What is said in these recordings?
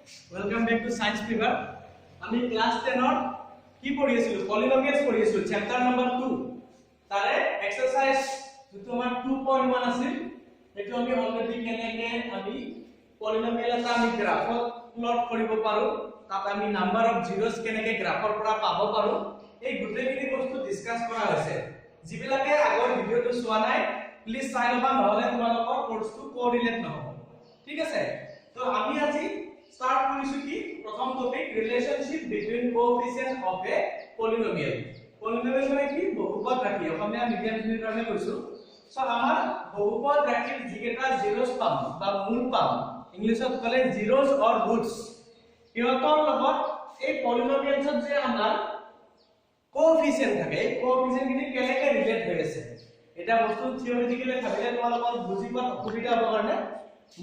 Welcome back to Science Fever. আমি class 10 ৰ কি পঢ়ি আছিলো পলিনোমিয়েলস পঢ়ি আছিলো চ্যাপ্টাৰ নাম্বাৰ 2 তাৰে এক্সাৰসাইজ যেটো আমাৰ 2.1 আছিল এটো আমি অলৰেডি কেনেকে আমি পলিনোমিয়েল এটা আমি গ্ৰাফত প্লট কৰিব পাৰো তাত আমি নাম্বাৰ অফ জিৰোস কেনেকে গ্ৰাফৰ পৰা পাব পাৰো এই গুটেইখিনি বস্তু ডিসকাস কৰা হৈছে যিবিলাকে আগৰ ভিডিওটো চোৱা নাই প্লিজ চাই লবা নহলে তোমালোকৰ কোৰ্সটো কোঅৰ্ডিনেট নহব ঠিক আছে তো আমি আজি start কৰিছো কি প্ৰথম টপিক ৰিলেশনশিপ বিটুইন কোএফিসিয়েন্ট অফ এ পলিনোমিয়েল পলিনোমিয়েল মানে কি বহুপদ ৰাশি অসমীয়া মিডিয়াম শ্ৰেণীৰ কাৰণে কৈছো সো আমাৰ বহুপদ ৰাশিৰ যিকেটা জিৰোস পাম বা মূল পাম ইংলিশত কলে জিৰোস অৰ ৰুটস ইহঁতৰ লগত এই পলিনোমিয়েলছত যে আমাৰ কোএফিসিয়েন্ট থাকে কোএফিসিয়েন্ট খিনি কেনেকে ৰিলেট হৈ আছে এটা বস্তু থিওৰিটিক্যালি ভাবিলে তোমালোকৰ বুজি পোৱা অসুবিধা হ'ব কাৰণে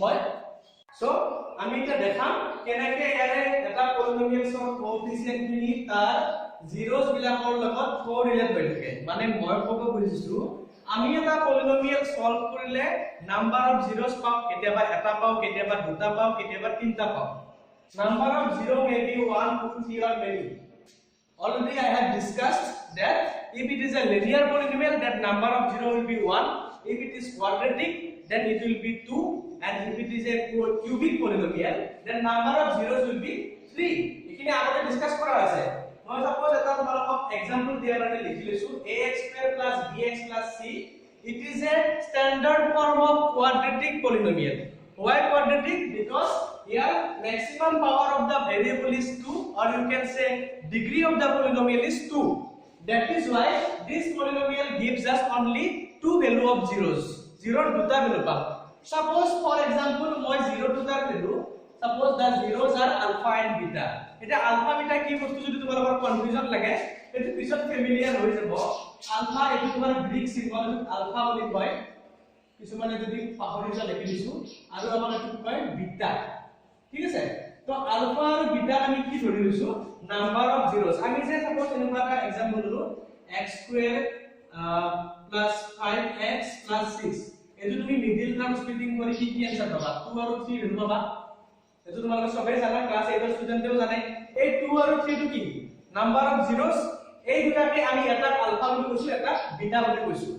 মই সো আমি এটা দেখাম কেনেকে ইয়াৰে এটা পলিনোমিয়েলছৰ কোএফিসিয়েন্ট খিনি তাৰ জিৰোস বিলাকৰ লগত কোৰিলেট হৈ থাকে মানে মই ক'ব বুজিছো আমি এটা পলিনোমিয়েল সলভ কৰিলে নাম্বাৰ অফ জিৰোস পাও কেতিয়াবা এটা পাও কেতিয়াবা দুটা পাও কেতিয়াবা তিনটা পাও number of zero may be 1 2 3 or many already I have discussed that if it is a linear polynomial that number of zero will be 1 if it is quadratic then it will be 2 and if it is a cubic polynomial then number of zeros will be 3 এখানে আগতে discuss করা আছে মই suppose এটা তোমালোকক example দিয়াৰ কাৰণে লিখি লৈছো ax square plus bx plus c it is a standard form of quadratic polynomial why quadratic because here maximum power of the variable is 2 or you can say degree of the polynomial is 2 that is why this polynomial gives us only two value of zeros zero দুটা value পাম suppose for example মই 0 দুটা value suppose the zeros are alpha and beta এটা alpha beta কি বস্তু যদি তোমালোকৰ confusion লাগে এটো পিছত ফেমিলিয়াৰ হৈ যাব alpha এটো তোমাৰ গ্ৰীক সিম্বল alpha বুলি কয় কিছুমানে যদি পাহৰি যা লিখি দিছো আৰু আমাৰ এটো কয় বিটা ঠিক আছে তো আলফা আৰু বিটা আমি কি ধৰি লৈছো নাম্বাৰ অফ জিৰোস আমি যে সাপোজ এনেকুৱা এটা एग्जांपल ললো x square plus 5x plus 6 এটো তুমি মিডল টাৰ্ম স্প্লিটিং কৰি কি आंसर পাবা 2 আৰু 3 ধৰি পাবা এটো তোমালোকে সবেই জানা ক্লাস 8 এৰ স্টুডেন্টও জানে এই 2 আৰু 3 টো কি নাম্বাৰ অফ জিৰোস এই দুটাকে আমি এটা আলফা বুলি কৈছো এটা বিটা বুলি কৈছো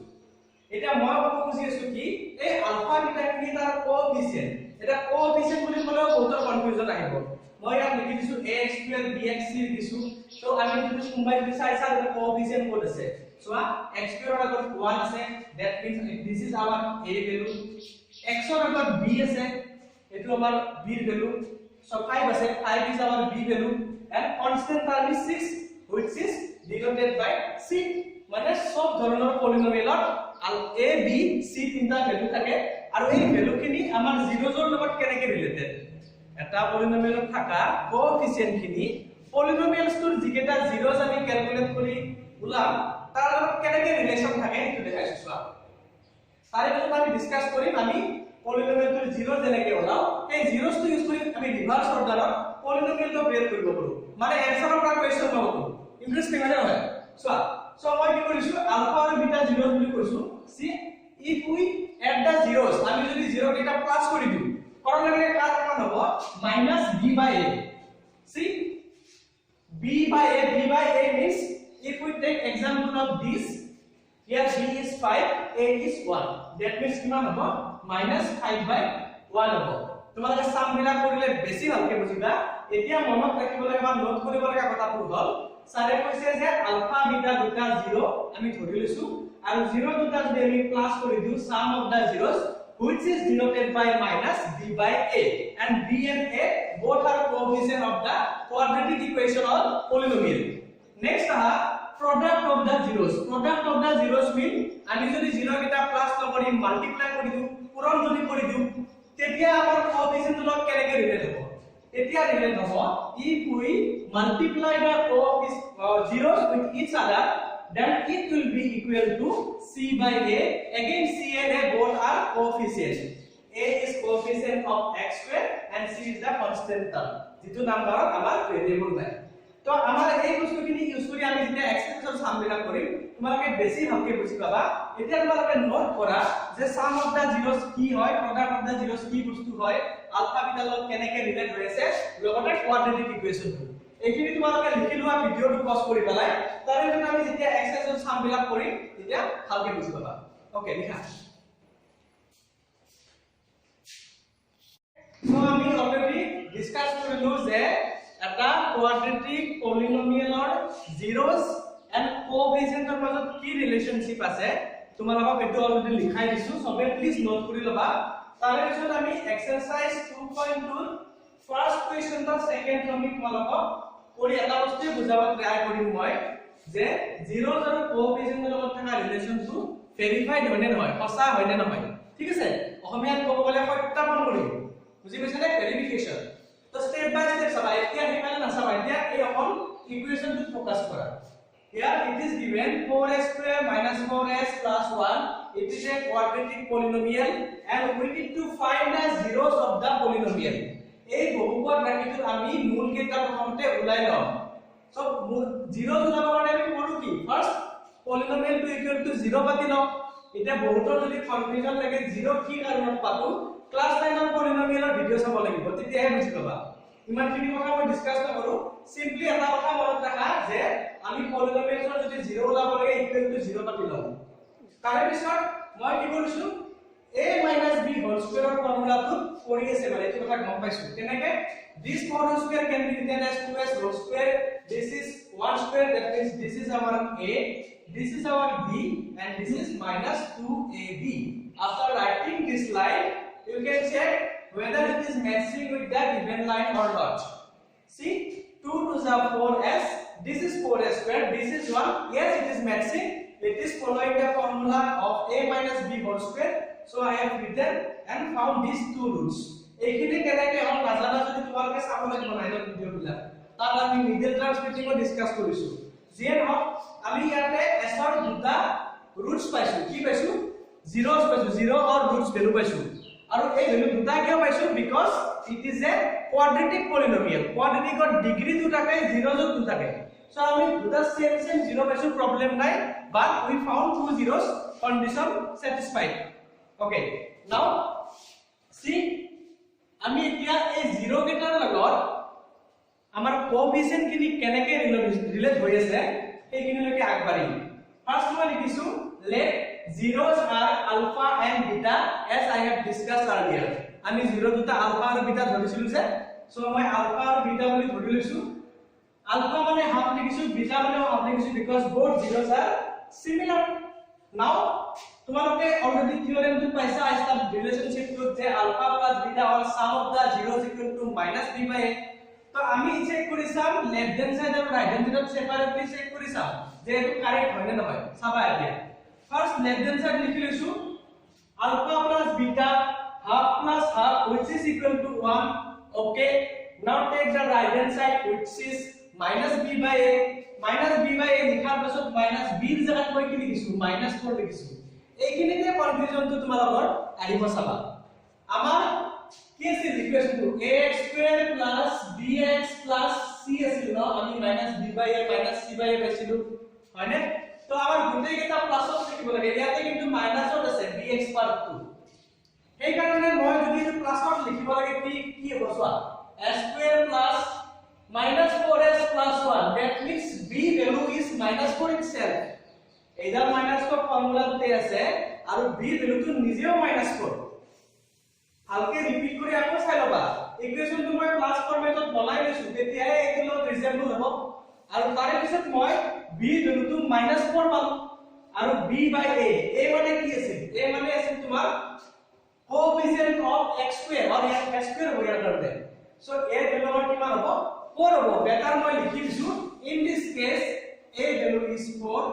এটা মই ক'ব খুজি আছো কি এই আলফা বিটা কি তাৰ কোএফিসিয়েন্ট এটা কোএফিসিয়েন্ট বুলি ক'লেও বহুত কনফিউজন আহিব মই ইয়াত লিখি দিছো ax square bx c দিছো তো আমি যদি কোনবাই যদি চাই চাই এটা কোএফিসিয়েন্ট ক'ত আছে সোয়া x square ৰ আগত 1 আছে that means this is our a value x ৰ আগত b আছে এটো আমাৰ b ৰ ভ্যালু so 5 আছে 5 is our b value and constant term is 6 which is denoted by c মানে সব ধৰণৰ পলিনোমিয়েলৰ a b c তিনটা ভ্যালু থাকে আৰু এই ভ্যালু খিনি আমাৰ জিৰোজৰ লগত কেনেকে ৰিলেটেড এটা পলিনোমিয়েলত থাকা কোএফিসিয়েন্ট খিনি পলিনোমিয়েলছটোৰ যিকেটা জিৰোজ আমি ক্যালকুলেট কৰি উলাম তাৰ লগত কেনেকে ৰিলেচন থাকে এটো দেখাইছো চোৱা তাৰে পিছত আমি ডিসকাস কৰিম আমি পলিনোমিয়েলটোৰ জিৰো যেনেকে ওলাও এই জিৰোজটো ইউজ কৰি আমি ৰিভাৰ্স অৰ্ডাৰত পলিনোমিয়েলটো ব্ৰেক কৰিব পাৰো মানে এনসাৰৰ পৰা কোৱেশ্চন পাব পাৰো ইন্টাৰেষ্টিং হয় চোৱা সো মই কি কৰিছো আলফা আৰু বিটা জিৰোজ বুলি কৈছো সি if we add the zeros আমি যদি জিরো কেটা প্লাস কৰি দিও কৰাৰ লগে কার মান হ'ব -b/a see b/a means if we take example of this here b is 5 a is 1 that means কিমান হ'ব -5/1 হ'ব তোমালোকে সাম মিলা কৰিলে বেছি ভালকে বুজিবা এতিয়া মনত ৰাখিব লাগে বা নোট কৰিব লাগে কথাটো হ'ল সাৰে কৈছে যে আলফা বিটা দুটা জিৰো আমি ধৰি লৈছো আৰু জিৰো দুটা যদি আমি প্লাস কৰি দিও sum of the zeros which is denoted by -b/a and b and a both are coefficient of the quadratic equation of polynomial next product of the zeros mean আমি যদি জিরো কেটা plus কৰি multiply কৰি দিও পূৰণ যদি কৰি দিও তেতিয়া আমাৰ কোএফিসিয়েন্ট লগত কেনেকে ৰিলেট হ'ব এতিয়া ৰিলেট হ'ব if we multiply the zeros with each other then it will be equal to c/a again c and a both are coefficient a is coefficient of x square and c is the constant term যেটো নাম্বাৰত আমাৰ variable নাই তো আমাৰ এই বস্তুখিনি use কৰি আমি যেতিয়া এক্সপ্ৰেছন সাম বিলাক কৰিম তোমালোকে বেছি ভালকে বুজি পাবা এতিয়া তোমালোকে নোট কৰা যে সাম অফ দা জিৰোস কি হয় প্ৰডাক্ট অফ দা জিৰোস কি বস্তু হয় আলফা বিটা লগত কেনেকৈ ৰিলেট হৈ আছে লগতে কোৱাড্ৰেটিক ইকুৱেচনটো এইখিনি তোমালোকে লিখি লোৱা ভিডিওটো পজ কৰি পেলাই তাৰে পিছত আমি যেতিয়া এক্সপ্ৰেছন সাম বিলাক কৰিম তেতিয়া ভালকে বুজি পাবা ওকে লিখা So আমি অলৰেডি ডিসকাস কৰিলো যে এটা কোয়াড্ৰেটিক পলিনোমিয়েলৰ জিৰোস এন্ড কোএফিচিয়েন্টৰ মাজত কি ৰিলেশনশিপ আছে তোমালোকক এটো অলৰেডি লিখাই দিছো সবে প্লিজ নোট কৰি লবা তাৰে পিছত আমি এক্সাৰসাইজ 2.2 ফাৰ্স্ট কোৱেশ্চনটা সেকেন্ড আমি তোমালোকক কৰি এটা বস্তু বুজাব ট্ৰাই কৰিম মই যে জিৰোস আৰু কোএফিচিয়েন্টৰ লগত থকা ৰিলেশনটো ভেৰিফাইড হয় নে নহয় সঁচা হয় নে নহয় ঠিক আছে অসমীয়াত ক'ব গলে সত্যাপন কৰিম বুজি পাইছা নে ভেৰিফিকেশন তো স্টেপ বাই স্টেপ চাবা এতিয়া হিমান না চাবা এতিয়া এই অকল ইকুৱেচনটো ফোকাস কৰা here it is given 4s square minus 4s plus 1 it is a quadratic polynomial and we need to find the zeros of the polynomial এই বহুপদ ৰাখিটো আমি মূল কেইটা প্ৰথমতে উলাই লম সো জিৰো উলাব কাৰণে আমি কৰো কি first polynomial to equal to 0 পাতি লম এটা বহুতৰ যদি কনফিউজন লাগে 0 কি কাৰণত পাতো ক্লাস 9 ৰ পলিনোমিয়েলৰ ভিডিও চাব লাগিব তেতিয়াহে বুজি পাবা ইমানখিনি কথা মই ডিসকাস নকৰো সিম্পলি এটা কথা মনত ৰাখা যে আমি পলিনোমিয়েলৰ যদি 0 ওলাব লাগে ইকুৱেল টু 0 পাতি লম তাৰে পিছত মই কি কৰিছো a - b হোল স্কয়াৰৰ ফৰ্মুলাটো কৰি আছে মানে এইটো কথা গম পাইছো কেনেকে this whole square can be written as 2s whole square this is 1 square that means this is our a this is our b and this is minus 2ab after writing this line you can check whether it is matching with the given line or not see 2 to the 4s this is 4s square this is 1 yes it is matching it is following the formula of a minus b whole square so I have written and found these two roots এইখিনি কেনেকৈ হল নাজানা যদি তোমালোকে চাব লাগিব নাইনৰ video বিলাক তাত আমি মিডল টাৰ্ম স্প্লিটিং ও ডিসকাস কৰিছো যেন হক আমি ইয়াতে s ৰ দুটা ৰুটস পাইছো কি পাইছো জিৰোস পাইছো 0 অৰ ৰুটস ভ্যালু পাইছো আৰু এই ভ্যালু দুটা কিয় পাইছো because it is a quadratic polynomial কোয়াড্ৰেটিকৰ ডিগ্ৰী দুটা থাকে 0 যত দুটা থাকে সো আমি দুটা সেম 0 পাইছো প্ৰবলেম নাই but we found two zeros condition satisfied okay now see আমি এতিয়া এই 0 কেটাৰ লগত আমাৰ কোএফিচিয়েন্ট খিনি কেনেকৈ ৰিলেট হৈ আছে এইখিনিলৈকে আগবাঢ়িম ফাৰ্স্ট মই লিখিছো let zeros are alpha and beta as I have discussed earlier আমি 0 দুটা alpha আৰু beta ধৰিছিলো যে সো মই alpha আৰু beta বুলি ধৰি লৈছো alpha মানে হাফ লিখিছো beta মানে হাফ লিখিছো because both zeros are similar now তোমালোকে অলৰেডি থিওৰেমটো পাইছা আইস্টাব ৰিলেশনশিপটো যে alpha plus beta or sum of the zeros equal to -b by a তো আমি চেক কৰি চাম লেফট হ্যান্ড সাইড আৰু ৰাইট হ্যান্ড সাইড সেপাৰেটলি চেক কৰি চাম যে এটো কাৰেক্ট হয় নে নহয় চাবা এতিয়া ফার্স্ট লেফট হ্যান্ড সাইড লিখি লৈছো alpha plus beta half plus half which is equal to 1 okay now take the right hand side which is minus b by a লিখাৰ পাছত minus b ৰ জাগাত মই কি লিখিছো -4 লিখিছো এইখিনিতে কনফিউজনটো তোমালোকৰ আহিব চাবা আমাৰ কি আছিল ইকুৱেচনটো ax² + bx + c আছিল ন আমি -b by a - c by a পাইছিলো হয়নে তো আমাৰ গোটেই কেইটা প্লাসত লিখিব লাগে ইয়াতে কিন্তু মাইনাসত আছে bx পাৰ্ট 2 সেই কাৰণে মই যদি এই প্লাসত লিখিব লাগে কি হ'ব চোৱা s² + -4s + 1 that means b value is -4 itself এইডাল -4 ফৰ্মুলাতে আছে আৰু b ভ্যালুটো নিজেও -4 ভালকে ৰিপিট কৰি আকৌ চাই লবা ইকুৱেচনটো মই প্লাস ফৰ্মেটত বনাই লৈছো তেতিয়াহে এইটো ৰিজেম্বল হ'ব আৰু তাৰে পিছত মই b ভ্যালুটো -4 পালো আৰু b by a মানে কি আছে a মানে আছে তোমাৰ কোএফিচিয়েন্ট অফ x² or x² হোৱাৰ কাৰণে সো a ভ্যালু কিমান হ'ব 4 হ'ব বেটাৰ মই লিখি দিছো in this case a value is 4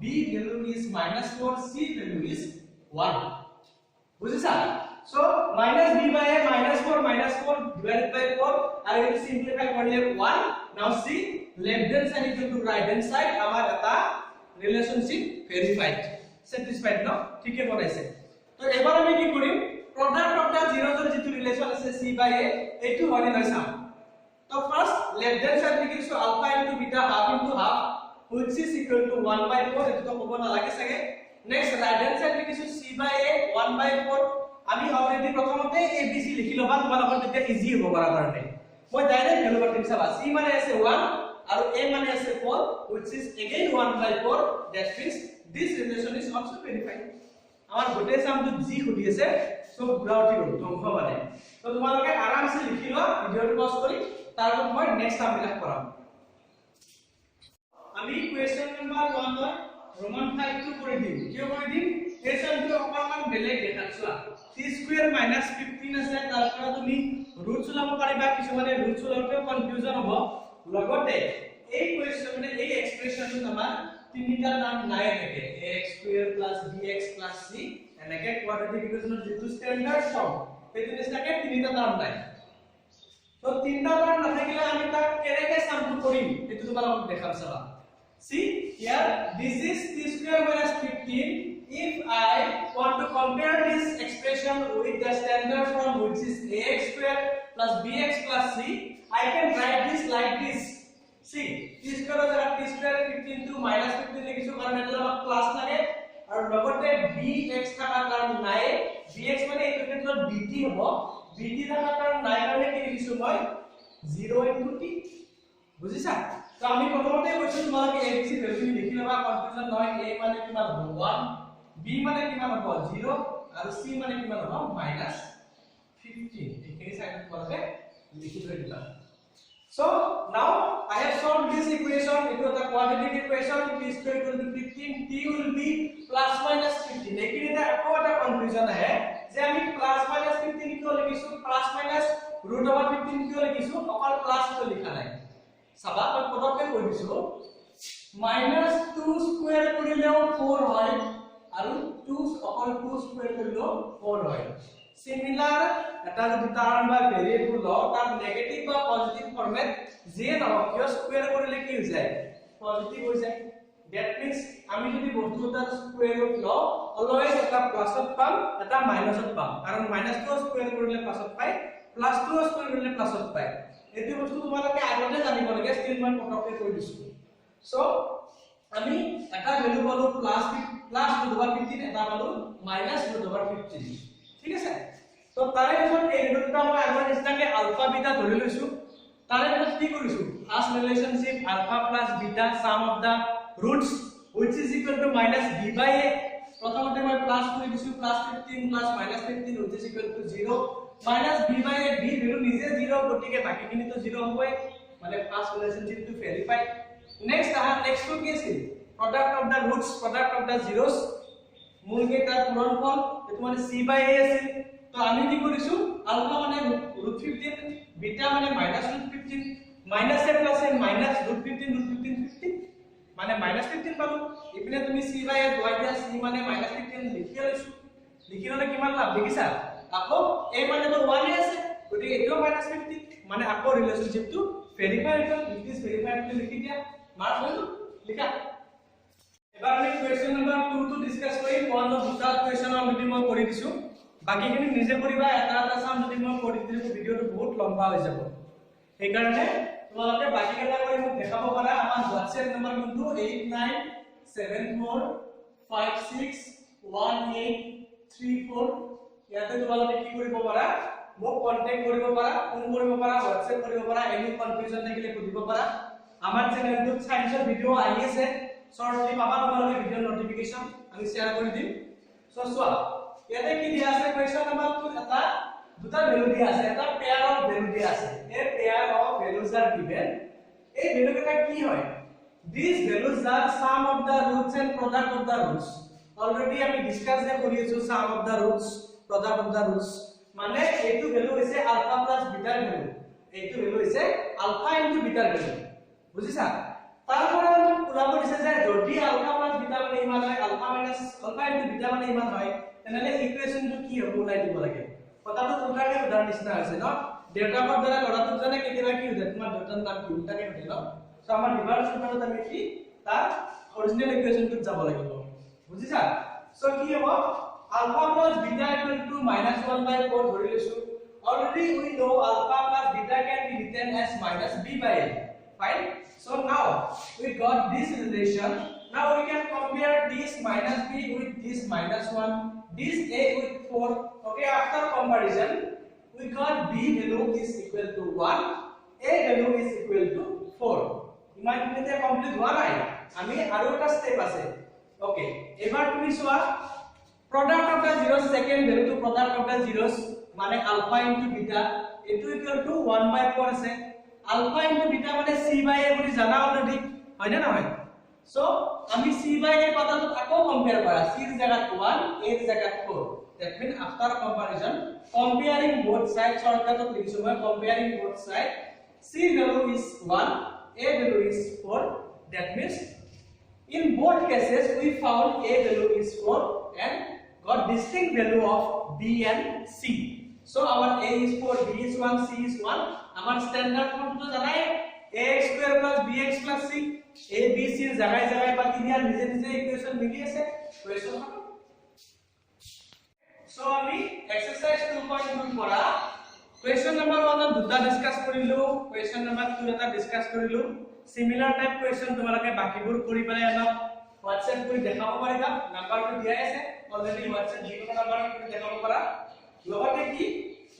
b value is -4 c value is 1 বুজিছা so -b by a -4 divided by 4 I will simplify কৰিলে 1 now see left hand side equal to right hand side আমাৰ এটা ৰিলেশনশিপ verified satisfied ন ঠিকে বনাইছে তো এবাৰ আমি কি কৰিম প্ৰডাক্ট অফ দা জিৰোজৰ যেটো ৰিলেশন আছে c by a এইটো হয় নাই চাম तो फर्स्ट लेफ्ट हैंड साइड लिखिছো alpha into beta half into half which is equal to 1/4 এটো তো কব না লাগে সাগে নেক্সট রাইট হ্যান্ড সাইড লিখিছো c/a 1/4 আমি অলরেডি প্রথমতে abc লিখি লবা তোমালোকৰ তেতিয়া ইজি হ'ব কৰা কাৰণে মই ডাইৰেক্ট ভ্যালু পাতিম চাবা c মানে আছে 1 আৰু a মানে আছে 4 which is again 1/4 that means this relation is also verified আমাৰ গোটেই সামটো জি খুদি আছে সব গ্ৰাউটি গল ধ্বংস মানে তো তোমালোকে আৰামসে লিখি লোৱা ভিডিওটো পজ কৰি তাৰপৰ মই নেক্সট সামবিলাক কৰাম আমি কোৱেশ্চন নাম্বাৰ 1 ৰ रोमन 5 टू কৰি দিম কিয় কৰি দিম কোৱেশ্চনটো অকমান বেলেগ দেখাছলা c² - 15 আছে তাৰ পৰা তুমি ৰুট চলাব পাৰিবা কিছুমানে ৰুট চলাওতে কনফিউজন হ'ব লগতে এই কোৱেশ্চন মানে এই এক্সপ্ৰেছনটো আমাৰ তিনিটা নাম নাই থাকে ax² + bx + c এনেকে কোৱাড্ৰেটিক ইকুৱেশ্যনৰ যেটো স্ট্যান্ডাৰ্ড ফৰ্ম সেইটো নিচিনাকে তিনিটা নাম নাই তো তিনিটা নাম নাথাকিলে আমি তাক কেনেকৈ সামটো কৰিম সেইটো তোমালোকক দেখাম চাবা see here this is c² - 15 if I want to compare this expression with the standard form which is ax² + bx + c I can write this like this see c² জায়গা t² 15 to -15 লিখিছো কারণ এটা আমাক plus লাগে আর লগতে bx থাকা কারণ নাই bx মানে এই ক্ষেত্ৰত bt হ'ব bt থাকা কারণ নাই মানে কি লিখিছো মই 0 * t বুজিছা তো আমি প্রথমতে কৈছো তোমালোকে abc ভ্যালু লিখি লবা কনফিউজন নহয় a মানে কিমান হ'ব 1 b মানে কিমান হ'ব 0 আৰু c মানে কিমান হ'ব -15 এইখিনি সাইডত তোমালোকে লিখি থৈ দিবা so now I have solved this equation it was a quadratic equation t is equal to 15 t will be +-15 এইখিনিতে আকৌ এটা কনফিউজন আহে যে আমি +-15 কিয় লিখিছো +-√15 কিয় লিখিছো অকল প্লাস কিয় লিখা নাই সাবা মই পটকে কৈ দিছো -2² কৰিলেও 4 হয় আৰু 2 অকল 2² কৰিলেও 4 হয় সিমিলাৰ এটা যদি টাৰ্ম বা ভেৰিয়েবল লও তাৰ নেগেটিভ বা পজিটিভ ফৰম্যাট যে নহক কিয় স্কয়াৰ কৰিলে কি হৈ যায় পজিটিভ হৈ যায় দ্যাট মিন্স আমি যদি বস্তু এটা স্কয়ার ৰুট লও অলওয়েজ এটা প্লাসত পাম এটা মাইনাসত পাম কাৰণ -2 স্কয়াৰ কৰিলে প্লাসত পাই +2 স্কয়াৰ কৰিলে প্লাসত পাই এটো বস্তু তোমালোকে আগতে জানিব লাগে স্টিল মই পটকে কৈ দিছো সো আমি এটা ভ্যালু পালো +√15 এটা পালো -√15 ঠিক আছে তো তাৰে পিছত এই ৰিলেশনটা মই আগৰ নিচিনাকে আলফা বিটা ধৰি লৈছো তাৰে পিছত কি কৰিছো first relationship alpha + beta sum of the roots which is equal to -b/a প্ৰথমতে মই প্লাস কৰি দিছো +15 + -15 which is equal to 0 -b/a b value নিজে 0 গতিকে বাকিখিনি তো 0 হ'বই মানে first relationship to verify next to কি আছিল product of the roots product of the zeros মূল কেইটাৰ পূৰণফল এটো মানে c/a আছিল তো আমি কি কৰিছো আলফা মানে √15 বিটা মানে -√15 মাইনাস এ প্লাস এ -√15 মানে -15 পালো ইপিনে তুমি c/a দোৱাই দিয়া c মানে -15 লিখি লৈছো লিখি ললে কিমান লাভ দেখিছা আকৌ a মানে তো 1 আছে গতিকে এটো -15 মানে আকৌ ৰিলেশনশিপটো ভেৰিফাই হ'ল ইট ইজ ভেৰিফাইড বুলি লিখি দিয়া মাৰ্ক হলো লিখা এবাৰ আমি কোৱেশ্চন নাম্বাৰ 2 টো ডিসকাস কৰিম ওয়ান অফ দুটা কোৱেশ্চন অলৰেডি মই কৰি দিছো বাকিখিনি নিজে কৰিবা এটা এটা সাম যদি মই কৰি দিলে ভিডিওটো বহুত লম্বা হৈ যাব এই কাৰণে তোমালোকে বাকি কেইটা কৰি মোক দেখাব পাৰা আমাৰ WhatsApp নম্বৰ কিন্তু 8974561834 ইয়াতে তোমালোকে কি কৰিব পাৰা মোক কন্টাক্ট কৰিব পাৰা ফোন কৰিব পাৰা WhatsApp কৰিব পাৰা এনি কনফিউজন থাকিলে সুধিব পাৰা আমাৰ চেনেলটোত সায়েন্সৰ ভিডিও আহি আছে শৰ্টলি পাবা তোমালোকে ভিডিও নোটিফিকেশন আমি শেয়াৰ কৰি দিম সো সোয়া ইয়াতে কি দিয়া আছে কোৱেশ্চন নাম্বাৰ 2 এটা দুটা ভ্যালু দিয়া আছে এটা পেয়ার অফ ভ্যালু দিয়া আছে a pair of values are given এই ভ্যালু কেটা কি হয় this values are sum of the roots and product of the roots already আমি ডিসকাস যে কৰি আছো sum of the roots product of the roots মানে এইটো ভ্যালু হৈছে আলফা প্লাস বিটাৰ ভ্যালু এইটো ভ্যালু হৈছে আলফা ইনটু বিটাৰ ভ্যালু বুজিছা তারপরে ওলাব দিছে যে যদি আলফা প্লাস বিটা মানে ইমান হয় alpha minus alpha into beta মানে ইমান হয় তেনেহলে ইকুয়েশনটো কি হ'ব ওলাই দিব লাগে কথাটো উল্টাকে উদাহৰণ নিচিনা হৈছে ন ডেটাৰ দ্বাৰা লৰাটো জানে কেতিয়াবা কি হৈ তোমাৰ ডেটাৰ নাম কি উল্টাকে হৈ ন সো আমাৰ ৰিভাৰ্স সূত্ৰত আমি কি তাৰ অৰিজিনাল ইকুয়েশনটোত যাব লাগিব বুজিছা সো কি হ'ব alpha plus beta equal to -1/4 ধৰি লৈছো already we know alpha plus beta beta can be written as minus b by a. Fine. So now we got this relation. Now we can compare this minus b with this minus 1, this a with 4. Okay, after comparison we got b value is equal to 1, a value is equal to 4. ইমান কিতে complete হোৱা নাই, আমি আৰু এটা step আছে। Okay, এবাৰ তুমি চোৱা product of the zeros second value to product of the zeros মানে alpha into beta etu equal to 1 by 4 আছে। alpha into beta মানে c by a বুলি জানা অলৰেডি, হয় না নহয়? সো আমি c by a কথাটো আকৌ কম্পেয়াৰ কৰা, c এর জায়গাত 1, a এর জায়গাত 4। that means after comparison comparing both sides শর্টকাটত লিখিছো মই comparing both sides, c value is 1, a value is 4। that means in both cases we found a value is 4 and got distinct value of b and c. So our a is 4, b is 1, c is 1. Our standard form to জানাই ax square plus bx plus c। a b c এর জায়গায় জায়গায় পাতি দিয়া নিজে নিজে equation মিলি আছে। কোয়েশ্চন হলো সো আমি এক্সারসাইজ 2.2 পড়া কোয়েশ্চন নাম্বার 1 এর দুটা ডিসকাস কৰিলো, কোয়েশ্চন নাম্বাৰ 2 এটা ডিসকাস কৰিলো। সিমিলাৰ টাইপ কোয়েশ্চন তোমালোকে বাকিবোৰ কৰি পেলাই আনা WhatsApp কৰি দেখাব পাৰিবা, নাম্বাৰটো দিয়া আছে অলৰেডি WhatsApp যিকোনো নাম্বাৰত কৰি দেখাব পাৰা। লগতে কি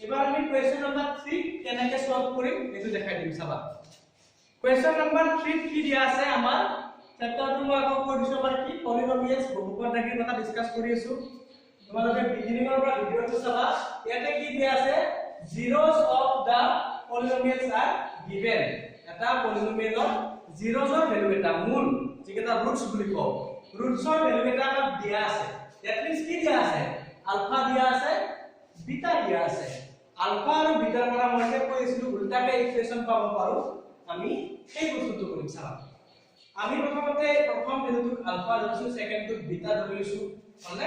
এবাৰ আমি কোয়েশ্চন নাম্বাৰ 3 কেনেকৈ সলভ কৰিম এটো দেখাই দিম চাবা। কোয়েশ্চন নাম্বাৰ 3 কি দিয়া আছে আমাৰ চেপ্টাৰটো মই আকৌ কৈ দিছো আমাৰ কি পলিনোমিয়ালস বহুপদ ৰাশিৰ কথা ডিসকাস কৰি আছো। তোমালোকে বিগিনিংৰ পৰা ভিডিওটো চাবা, ইয়াতে কি দিয়া আছে zeros of the polynomials are given। এটা পলিনোমিয়ালৰ zeros-ৰ ভ্যালু এটা মূল যেটা ৰুটস বুলি কও, ৰুটসৰ ভ্যালু এটা আমাক দিয়া আছে। দ্যাট মিন্স কি দিয়া আছে আলফা দিয়া আছে, বিটা দিয়া আছে। আলফা আৰু বিটাৰ পৰা মই যে কৈছিলো উল্টাকে ইকুয়েশন পাব পাৰো, আমি এই বস্তুটো কৰিম চাবা। আমি প্ৰথমতে প্ৰথম ভ্যালুটো আলফা ধৰিছো, সেকেন্ডটো বিটা ধৰিছো, মানে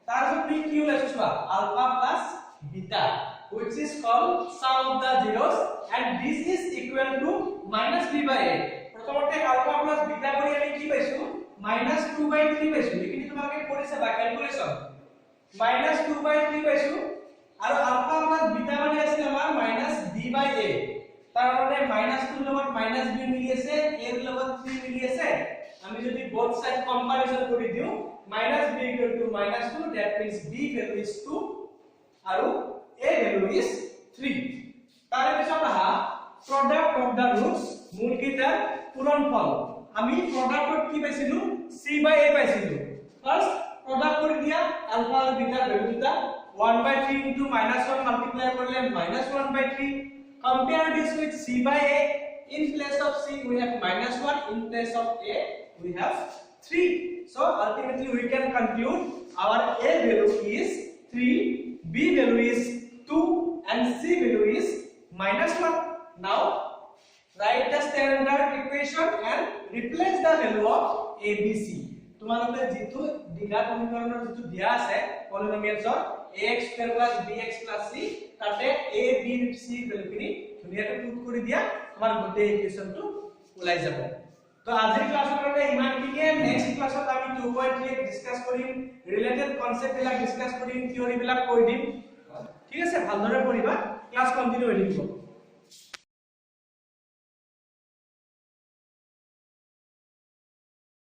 তাৰ পিছত কি ওলাইছে চোৱা alpha plus beta which is called sum of the zeros and this is equal to minus b by a। প্রথমতে আলফা প্লাস বিটা কৰি আমি কি পাইছো minus 2 by 3 পাইছো, কিন্তু তোমাকে কৰিছে বা ক্যালকুলেশন minus 2 by 3 পাইছো আৰু আলফা প্লাস বিটা মানে আছে আমাৰ minus b by a। তাৰ মানে minus 2 লগত minus b মিলি আছে, a ৰ লগত 3 মিলি আছে। আমি যদি both side comparison কৰি দিও minus b equal to minus 2, that means b value is 2 আৰু a value is 3। তাৰে পিছত আহা product of the roots মূল কেইটাৰ পূৰণফল। আমি প্ৰডাক্টত কি পাইছিলো c by a পাইছিলো। ফাৰ্স্ট প্ৰডাক্ট কৰি দিয়া আলফা আৰু বিটা ভ্যালু দুটা 1 by 3 into -1 multiply কৰিলে -1 by 3। compare this with c by a, in place of c we have -1, in place of a we have 3। so ultimately we can conclude our a value is 3, b value is 2 and c value is -1। now write the standard equation and replace the value of a b c। তোমালোকে যেটো দ্বিঘাত সমীকৰণৰ যেটো দিয়া আছে পলিনোমিয়ালছৰ ax square plus bx plus c তাতে a b c ভ্যালুখিনি ধুনিয়াকৈ put কৰি দিয়া, আমাৰ গোটেই ইকুয়েশনটো ওলাই যাব। তো আজিৰ ক্লাছৰ কাৰণে ইমানখিনিয়ে। নেক্সট ক্লাছত আমি 2.3 ডিসকাস কৰিম, ৰিলেটেড কনসেপ্ট বিলাক ডিসকাস কৰিম, থিওৰি বিলাক কৈ দিম। ঠিক আছে, ভালদৰে পঢ়িবা, ক্লাস কন্টিনিউ হৈ থাকিব।